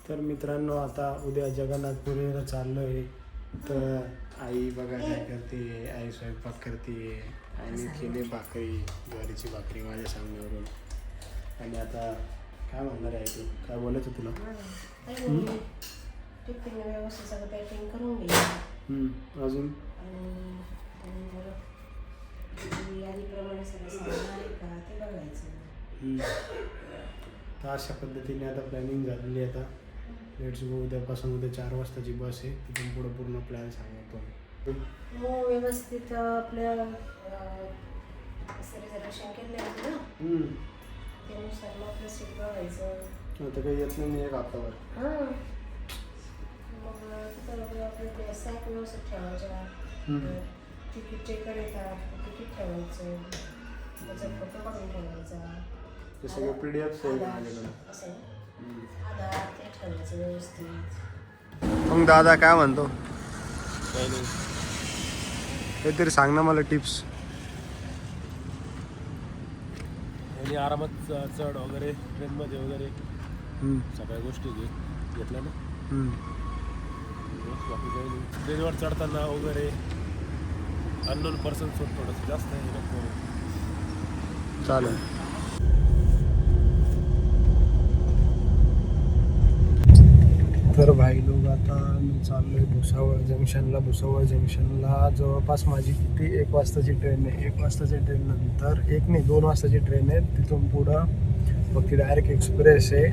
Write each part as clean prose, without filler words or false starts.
तर मित्रांनो आता उद्या जगन्नाथपुरीला चाललो आहे. तर आई बघा काय करते, आई स्वयंपाक करते. आईने केली भाकरी, ज्वारीची भाकरी माझ्या सामन्यावरून. आणि आता काय म्हणणार आहे तू, काय बोलायचं तुला? टिफिन व्यवस्थित सगळं पॅकिंग करून घे. अजून यादीप्रमाणे सगळं सामान आहे का ते बघायचं. तर अशा पद्धतीने आता प्लॅनिंग झालेली आहे. आता लेट्स गो. उद्यापासून उद्या 4 वाजताची बस आहे, तिथून पुढं पूर्ण प्लॅन सांगतो. हो व्यवस्थित आपल्या रिझर्वेशन केलं आहे ना, त्यानुसार मग आपलं सीट बघायचं. आता काही येत नाही एक हप्तावर. हां मग तिथं आपल्या सॅक व्यवस्थित ठेवायच्या. तिकीट चेकर येतात, तिकीट ठेवायचं, त्याचा फोटो काढून ठेवायचा. ते सगळे PDF सेव्ह माझ्याकडे. असं आधार ते ठेवायचं व्यवस्थित. मग दादा काय म्हणतो? काही नाही, काहीतरी सांग ना मला टिप्स. आणि आरामात चढ वगैरे ट्रेनमध्ये वगैरे सगळ्या गोष्टी घेतल्या ना. बाकी काही नाही. ट्रेनवर चढताना वगैरे अननोन पर्सन सोड थोडंसं जास्त आहे नको. चालेल. तर भाई लोक आता मी चाललो आहे भुसावळ जंक्शनला. भुसावळ जंक्शनला जवळपास माझी ती 1 वाजताची ट्रेन आहे. 1 वाजताची ट्रेन नंतर 1 नाही 2 वाजताची ट्रेन आहे. तिथून पुढं मग ती डायरेक्ट एक्सप्रेस आहे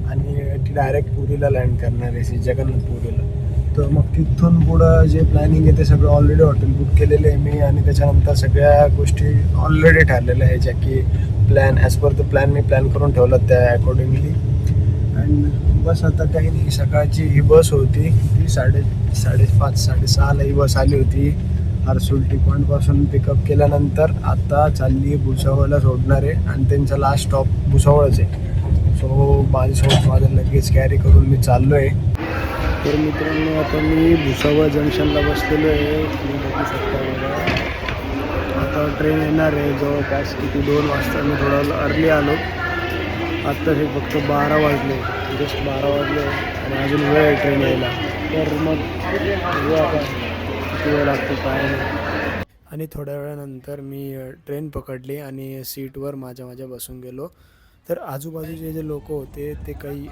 आणि ती डायरेक्ट पुरीला लँड करणार आहे, जगन्नाथपुरीला. तर मग तिथून पुढं जे प्लॅनिंग आहे ते सगळं ऑलरेडी हॉटेल बुक केलेलं आहे मी. आणि त्याच्यानंतर सगळ्या गोष्टी ऑलरेडी ठरलेल्या आहे, ज्या की plan as per the plan me plan करून ठेवलं त्या अकॉर्डिंगली. अँड बस आता काही नाही. सकाळची ही बस होती, ती 5:30-6:30ला ही बस आली होती. हर्सुल टी पॉईंटपासून पिकअप केल्यानंतर आता चालली भुसावळला सोडणार आहे आणि त्यांचा लास्ट स्टॉप भुसावळच आहे. सो माझ्यासोबत माझं लगेच कॅरी करून मी चाललो आहे. तर मित्रांनो आता मी भुसावळ जंक्शनला बसलेलो आहे. तुम्ही बघू शकता बघा. आता ट्रेन येणार आहे जवळपास किती 2 वाजता. मी थोडं अर्ली आलो. आत्ता हे फक्त 12 वाजले, जस्ट 12 वाजले आणि अजून वेळ आहे ट्रेन यायला. तर मग बघूया आता किती वेळ लागतो काय नाही. आणि थोड्या वेळानंतर मी ट्रेन पकडली आणि सीटवर माझ्या बसून गेलो. तर आजूबाजूचे जे लोक होते ते काही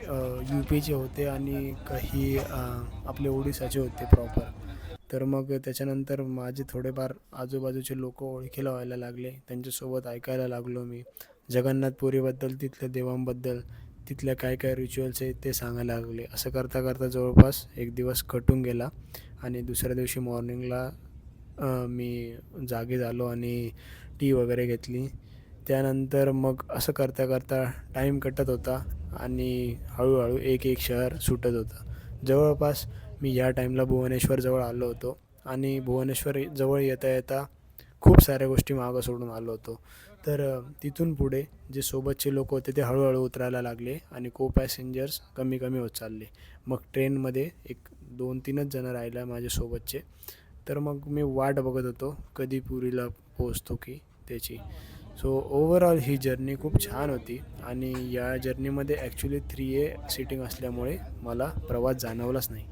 UPचे होते आणि काही आपले ओडिसाचे होते प्रॉपर. तर मग त्याच्यानंतर माझे थोडेफार आजूबाजूचे लोक ओळखीला व्हायला लागले. त्यांच्यासोबत ऐकायला लागलो मी जगन्नाथपुरीबद्दल, तिथल्या देवांबद्दल, तिथल्या काय काय रिच्युअल्स आहेत ते सांगायला लागले. असं करता करता जवळपास 1 दिवस कटून गेला. आणि दुसऱ्या दिवशी मॉर्निंगला मी जागे झालो आणि टी वगैरे घेतली. त्यानंतर मग असं करता करता टाईम कटत होता आणि हळूहळू एक शहर सुटत होतं. जवळपास मी या टाईमला भुवनेश्वरजवळ आलो होतो आणि भुवनेश्वर जवळ येता येता खूप साऱ्या गोष्टी मागं सोडून आलो होतो. तर तिथून पुढे जे सोबतचे लोक होते ते हळूहळू उतरायला लागले आणि पॅसेंजर्स कमी होत चालले. मग ट्रेनमध्ये 2-3च जणं राहिल्या माझ्यासोबतचे. तर मग मी वाट बघत होतो कधी पुरीला पोहोचतो की त्याची. सो ओव्हरऑल ही जर्नी खूप छान होती आणि या जर्नीमध्ये ॲक्च्युली 3A सीटिंग असल्यामुळे मला प्रवास जाणवलाच नाही.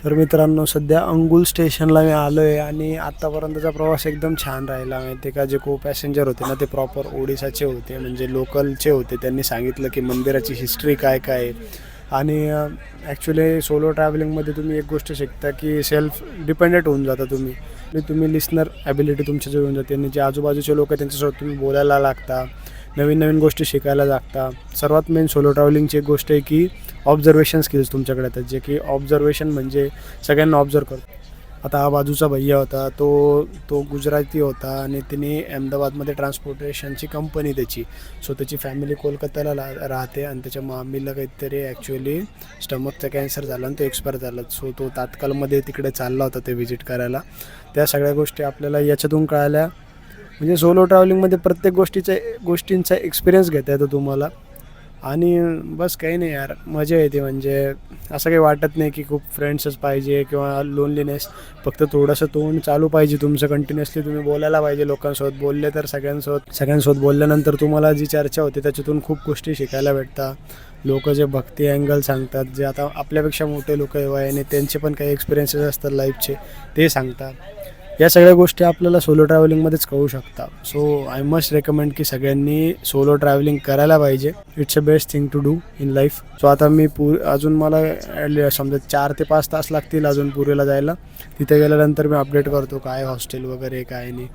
तर मित्रांनो सध्या अंगुल स्टेशनला मी आलो आहे आणि आत्तापर्यंतचा प्रवास एकदम छान राहिला. माहिती का, जे पॅसेंजर होते ना ते प्रॉपर ओडिसाचे होते, म्हणजे लोकलचे होते. त्यांनी सांगितलं की मंदिराची हिस्ट्री काय आहे. आणि ॲक्च्युली सोलो ट्रॅव्हलिंगमध्ये तुम्ही एक गोष्ट शिकता की सेल्फ डिपेंडेंट होऊन जाता तुम्ही लिस्नर ॲबिलिटी तुमच्याजवळ होऊन जाते. आणि जे आजूबाजूचे लोक आहेत त्यांच्यासोबत तुम्ही बोलायला लागता, नवीन गोष्टी शिकायला लागता. सर्वात मेन सोलो ट्रॅव्हलिंगची एक गोष्ट आहे की ऑब्झर्वेशन स्किल्स तुमच्याकडे येतात, जे की ऑब्झर्वेशन म्हणजे सगळ्यांना ऑब्झर्व करतो. आता हा बाजूचा भैया होता तो गुजराती होता आणि तिने अहमदाबादमध्ये ट्रान्सपोर्टेशनची कंपनी त्याची. सो त्याची फॅमिली कोलकात्याला राहते आणि त्याच्या मामीला काहीतरी ॲक्च्युअली स्टमकचा कॅन्सर झाला आणि तो एक्सपायर झाला. सो तो तात्काळमध्ये तिकडे चालला होता ते व्हिजिट करायला. त्या सगळ्या गोष्टी आपल्याला याच्यातून कळाल्या. म्हणजे सोलो ट्रॅव्हलिंगमध्ये प्रत्येक गोष्टींचा एक्सपिरियन्स घेता येतो तुम्हाला. आणि बस काही नाही यार, मजा येते. म्हणजे असं काही वाटत नाही की खूप फ्रेंड्सच पाहिजे किंवा लोनलीनेस. फक्त थोडंसं तोंड चालू पाहिजे तुमचं, कंटिन्युअसली तुम्ही बोलायला पाहिजे लोकांसोबत. बोलले तर सगळ्यांसोबत बोलल्यानंतर तुम्हाला जी चर्चा होते त्याच्यातून खूप गोष्टी शिकायला भेटतात. लोक जे भक्ती अँगल सांगतात, जे आता आपल्यापेक्षा मोठे लोक आहे वयाने, त्यांचे पण काही एक्सपिरियन्सेस असतात लाईफचे, ते सांगतात. या सगळ्या गोष्टी आपल्याला सोलो ट्रॅव्हलिंगमध्येच कळू शकतात. सो आय मस्ट रेकमेंड की सगळ्यांनी सोलो ट्रॅव्हलिंग करायला पाहिजे. It's a best thing to do in life. So आता मी अजून मला समजा 4 ते 5 तास लागतील अजून पुरीला जायला. तिथे गेल्यानंतर मी अपडेट करतो काय हॉस्टेल वगैरे काय नाही.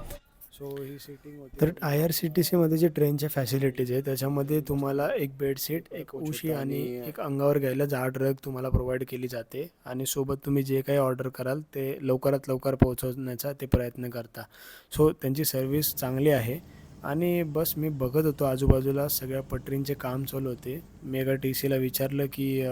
सो ही सीटिंग होती. तर IRCTCमध्ये जे ट्रेनच्या फॅसिलिटीज आहे त्याच्यामध्ये तुम्हाला एक बेडशीट, एक उशी आणि एक अंगावर घ्यायला जाड रग तुम्हाला प्रोव्हाइड केली जाते. आणि सोबत तुम्ही जे काही ऑर्डर कराल ते लवकरात लवकर पोहोचवण्याचा ते प्रयत्न करता. सो त्यांची सर्विस चांगली आहे. आणि बस मी बघत होतो आजूबाजूला सगळ्या पटरींचे काम चालू होते. मेगा TCला विचारलं की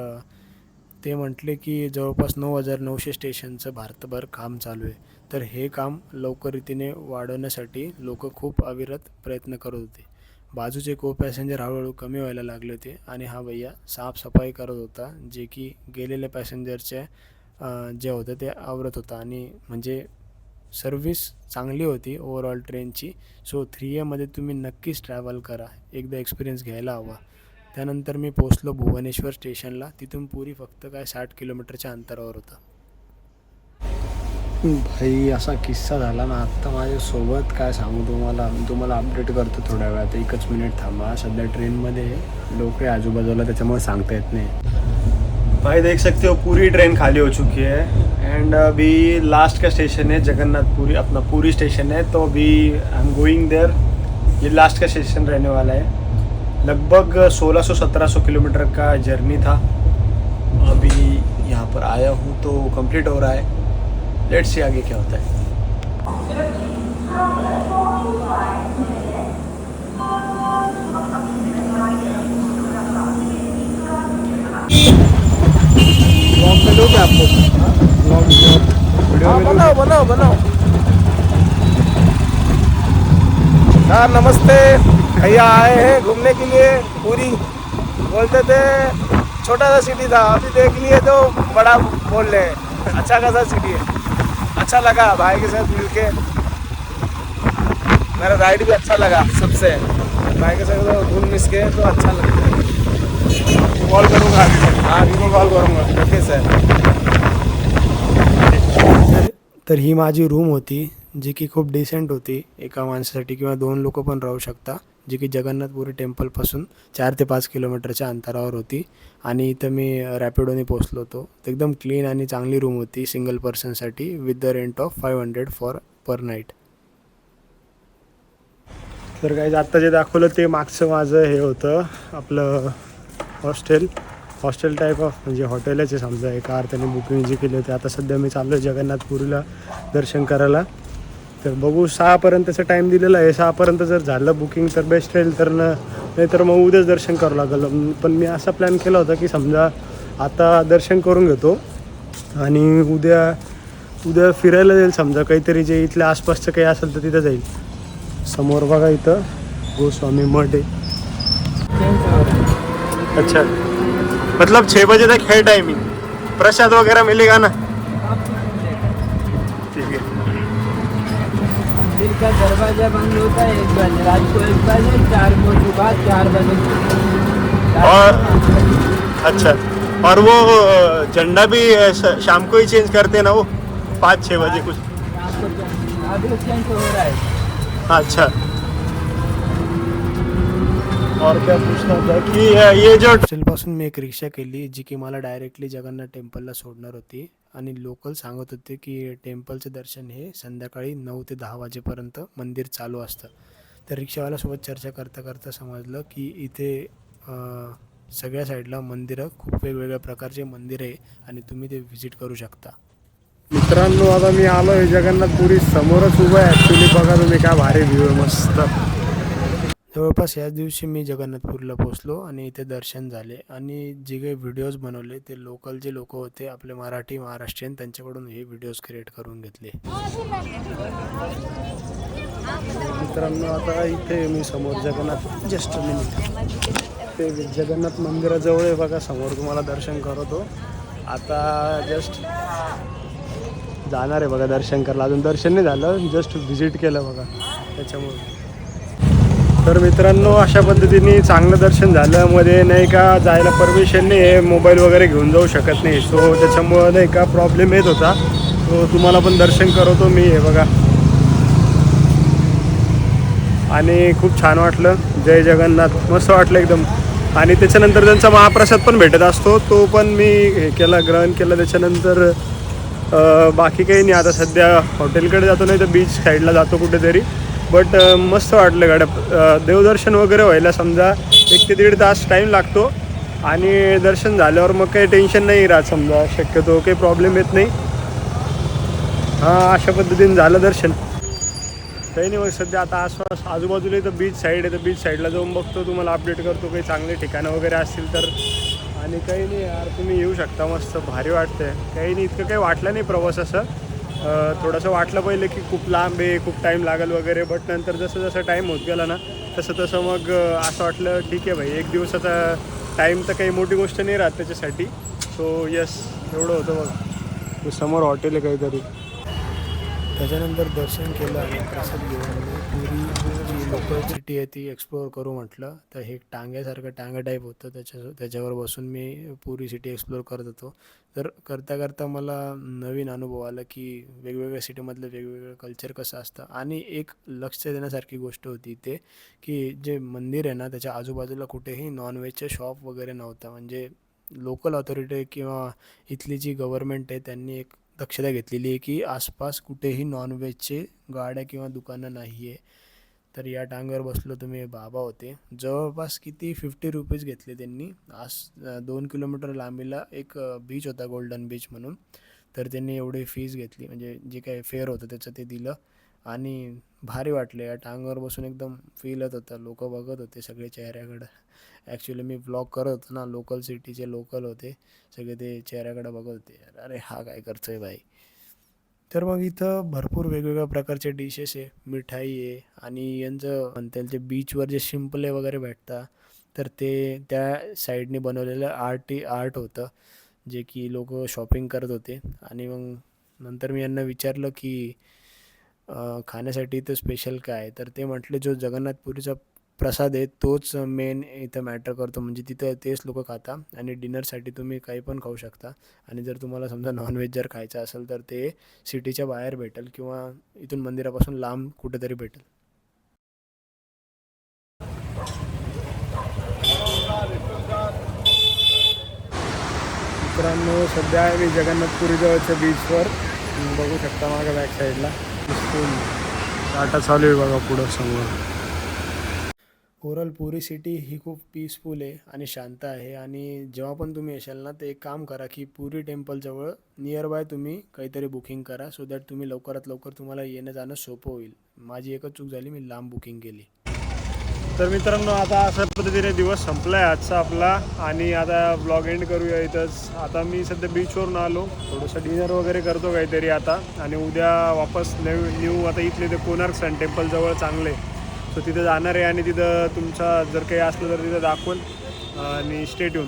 ते म्हटले की जवळपास 9,900 स्टेशनचं भारतभर काम चालू आहे. तर हे काम लवकर रीतीने वाढवण्यासाठी लोक खूप अविरत प्रयत्न करत होते. बाजूचे पॅसेंजर हळूहळू कमी व्हायला लागले होते आणि हा भैया साफसफाई करत होता, जे की गेलेल्या पॅसेंजरच्या जे होतं ते आवरत होता. आणि म्हणजे सर्विस चांगली होती ओव्हरऑल ट्रेनची. सो 3AM तुम्ही नक्कीच ट्रॅव्हल करा, एकदा एक्सपिरियन्स घ्यायला हवा. त्यानंतर मी पोचलो भुवनेश्वर स्टेशनला. तिथून पुरी फक्त काय 60 किलोमीटरच्या अंतरावर होतं. भाई असा किस्सा झाला ना आत्ता माझ्यासोबत, काय सांगू तुम्हाला. मी तुम्हाला अपडेट करतो थोड्या वेळात. 1 मिनिट थांबा. सध्या ट्रेनमध्ये लोक आहे आजूबाजूला, त्याच्यामुळे सांगता येत नहीं. भाई देख सकते हो पूरी ट्रेन खाली हो चुकी है एंड अभी लास्ट का स्टेशन है जगन्नाथपुरी, अपना पूरी स्टेशन है. तो अभी आई एम गोइंग देयर. ये लास्ट का स्टेशन रहने वाला है. लगभग 1600-1700 किलोमीटर का जर्नी था. अभी यहाँ पर आया हूँ तो कंप्लीट हो रहा है. लेट्स सी आगे क्या होता है. ब्लॉग में लोगे आपको? ब्लॉग बनाओ. हाँ नमस्ते भैया, आए हैं घूमने के लिए पूरी. बोलते थे छोटा सा सिटी था, अभी देख लिए तो बड़ा बोल रहे हैं. अच्छा खासा सिटी है. अच्छा लगा भाई के साथ मिलके. मेरा राइड भी अच्छा लगा सबसे. भाई के साथ तो घूम मिस के तो अच्छा लगता है. कॉल करूँगा. हाँ अभी कॉल करूँगा. Okay sir. तर ही माझी रूम होती, जी की खूप डिसेंट होती एका माणसासाठी, किंवा 2 लोक पण राहू शकता. जी की जगन्नाथपुरी टेम्पलपासून 4 ते 5 किलोमीटरच्या अंतरावर होती. आणि इथं मी रॅपिडोने पोचलो होतो. एकदम क्लीन आणि चांगली रूम होती सिंगल पर्सनसाठी, with the rent of 500 per night. तर काही आत्ता जे दाखवलं ते मागचं माझं हे होतं आपलं हॉस्टेल टाईप ऑफ, म्हणजे हॉटेलच आहे समजा, एका अर्थाने बुकिंग जी केली होती. आता सध्या मी चाललो आहे जगन्नाथपुरीला दर्शन करायला. तर बघू 6पर्यंतचा टाईम दिलेला आहे. 6पर्यंत जर झालं बुकिंग तर बेस्ट राहील, तर नाही तर मग उद्याच दर्शन करावं लागेल. पण मी असा प्लॅन केला होता की समजा आता दर्शन करून घेतो आणि उद्या फिरायला जाईल. समजा काहीतरी जे इथल्या आसपासचं काही असेल तर तिथं जाईल. समोर बघा इथं गोस्वामी मठ आहे. अच्छा, मतलब 6 बजे तक है टाइमिंग. प्रसाद वगैरह मिलेगा ना? ठीक है. मंदिर का दरवाजा बंद होता है 1 बजे, रात को 1 बजे, 4 को सुबह 4 बजे. और अच्छा, और वो झंडा भी शाम को ही चेंज करते हैं ना, वो 5-6 बजे कुछ. अभी चेंज हो रहा है. अच्छा. और क्या पूछना होता की ये जो हॉस्टेलपासून मी एक रिक्षा केली, जी की मला डायरेक्टली जगन्नाथ टेम्पलला सोडणार होती. आणि लोकल सांगत होते की टेम्पलचं दर्शन हे संध्याकाळी 9 ते 10 वाजेपर्यंत मंदिर चालू असतं. तर रिक्षावाल्यासोबत चर्चा करता करता समजलं की इथे सगळ्या साईडला मंदिरं, खूप वेगवेगळ्या प्रकारचे मंदिर आहे आणि तुम्ही ते व्हिजिट करू शकता. मित्रांनो आता मी आलो आहे जगन्नाथपुरी, समोरच उभं आहे. ॲक्च्युली बघा तुम्ही काय भारी व्ह्यू आहे, मस्त. जवळपास याच दिवशी मी जगन्नाथपुरीला पोचलो आणि इथे दर्शन झाले. आणि जे काही व्हिडिओज बनवले ते लोकल जे लोक होते आपले मराठी महाराष्ट्रीयन, त्यांच्याकडून हे व्हिडिओज क्रिएट करून घेतले. मित्रांनो आता इथे मी समोर जगन्नाथ, जस्ट मिनिट, ते जगन्नाथ मंदिराजवळ आहे बघा समोर, तुम्हाला दर्शन करतो. आता जस्ट जाणार आहे बघा दर्शन करायला. अजून दर्शन नाही झालं, जस्ट व्हिजिट केलं बघा त्याच्यामुळे. तर मित्रांनो अशा पद्धतीने चांगलं दर्शन झालं. मध्ये नाही का जायला परमिशन नाही आहे, मोबाईल वगैरे घेऊन जाऊ शकत नाही. सो त्याच्यामुळं नाही का प्रॉब्लेम येत होता. तो तुम्हाला पण दर्शन करवतो मी, हे बघा. आणि खूप छान वाटलं. जय जगन्नाथ, मस्त वाटलं एकदम. आणि त्याच्यानंतर त्यांचा महाप्रसाद पण भेटत असतो, तो पण मी हे केला, ग्रहण केलं. त्याच्यानंतर बाकी काही नाही. आता सध्या हॉटेलकडे जातो, नाही तर बीच साईडला जातो कुठेतरी. बट मस्त वाटलं गाड्या. देवदर्शन वगैरे व्हायला समजा 1 ते 1.5 तास टाईम लागतो. आणि दर्शन झाल्यावर मग काही टेन्शन नाही राहत समजा, शक्यतो काही प्रॉब्लेम येत नाही. हां, अशा पद्धतीने झालं दर्शन. काही नाही. मग सध्या आता आसपास आजूबाजूला इथं बीच साईड आहे, तर बीच साईडला जाऊन बघतो, तुम्हाला अपडेट करतो काही चांगले ठिकाणं वगैरे असतील तर. आणि काही नाही यार, तुम्ही येऊ शकता, मस्त भारी वाटतंय. काही नाही, इतकं काही वाटलं नाही प्रवास असं. थोडंसं वाटलं पहिले की खूप लांब आहे, खूप टाईम लागेल वगैरे. बट नंतर जसं जसं टाईम होत गेला ना, तसं तसं मग असं वाटलं ठीक आहे भाई, 1 दिवसाचा टाईम तर काही मोठी गोष्ट नाही राहत त्याच्यासाठी. सो यस, एवढं होतं बघ. समोर हॉटेल आहे काहीतरी. त्याच्यानंतर दर्शन केलं आणि प्रसाद घेऊन पुरी जी लोकल सिटी आहे ती एक्सप्लोअर करू म्हटलं. तर हे टांग्यासारखं टांगा टाईप होतं, त्याच्यावर बसून मी पुरी सिटी एक्सप्लोअर करत होतो. तर करता करता मला नवीन अनुभव आला की वेगवेगळ्या सिटीमधलं वेगवेगळं कल्चर कसं असतं. आणि एक लक्ष देण्यासारखी गोष्ट होती ते की जे मंदिर आहे ना, त्याच्या आजूबाजूला कुठेही नॉनव्हेजचे शॉप वगैरे नव्हता. म्हणजे लोकल ऑथॉरिटी किंवा इथली जी गव्हर्नमेंट आहे त्यांनी एक दक्षता घेतलेली आहे की आसपास कुठेही नॉनव्हेजचे गाड्या किंवा दुकानं नाही आहे. तर या टांगेवर बसलो. तुम्ही बाबा होते जवळपास किती 50 रुपीज घेतले त्यांनी. 2 किलोमीटर लांबीला एक बीच होता, गोल्डन बीच म्हणून. तर त्यांनी एवढी फीज घेतली, म्हणजे जे काही फेअर होतं त्याचं ते दिलं. आणि भारी वाटलं या टांगेवर बसून, एकदम फील येत होतं. लोक बघत होते सगळे चेहऱ्याकडं. ॲक्च्युली मी व्लॉग करत होतो ना, लोकल सिटीचे लोकल होते सगळे, ते चेहऱ्याकडे बघत होते, अरे हा काय करतोय भाई. तर मग इथं भरपूर वेगवेगळ्या प्रकारचे डिशेस आहे, मिठाई आहे. आणि यांचं म्हणता येईल ते बीचवर जे शिंपले वगैरे भेटतात, तर ते त्या साईडने बनवलेलं आर्ट होतं, जे की लोक शॉपिंग करत होते. आणि मग नंतर मी यांना विचारलं की खाण्यासाठी इथं स्पेशल काय आहे. तर ते म्हटले जो जगन्नाथपुरीचा प्रसाद आहे तोच मेन इथं मॅटर करतो. म्हणजे तिथं तेच लोक खातात. आणि डिनरसाठी तुम्ही काही पण खाऊ शकता. आणि जर तुम्हाला समजा नॉनव्हेज जर खायचं असेल तर ते सिटीच्या बाहेर भेटेल किंवा इथून मंदिरापासून लांब कुठेतरी भेटेल. मित्रांनो, सध्या आहे मी जगन्नाथपुरी जवळच्या बीचवर. बघू शकता माझ्या बॅक साईडला टाटा चालू आहे बघा पुढं समोर. ओव्हरऑल पुरी सिटी ही खूप पीसफुल आहे आणि शांत आहे. आणि जेव्हा पण तुम्ही येशाल ना, तर एक काम करा की पुरी टेम्पलजवळ नियर बाय तुम्ही काहीतरी बुकिंग करा, सो दॅट तुम्ही लवकरात लवकर तुम्हाला येणं जाणं सोपं होईल. माझी एकच चूक झाली, मी लांब बुकिंग केली. तर मित्रांनो, आता अशा पद्धतीने दिवस संपला आहे आजचा आपला. आणि आता ब्लॉग एंड करूया इथंच. आता मी सध्या बीचवरून आलो, थोडंसं डिनर वगैरे करतो काहीतरी आता. आणि उद्या वापस न्यू आता इथले ते कोणार्क सन टेम्पलजवळ चांगले, सो तिथं जाणार आहे. आणि तिथं तुमचा जर काही असलं तर तिथं दाखवून. आणि स्टे ट्यून.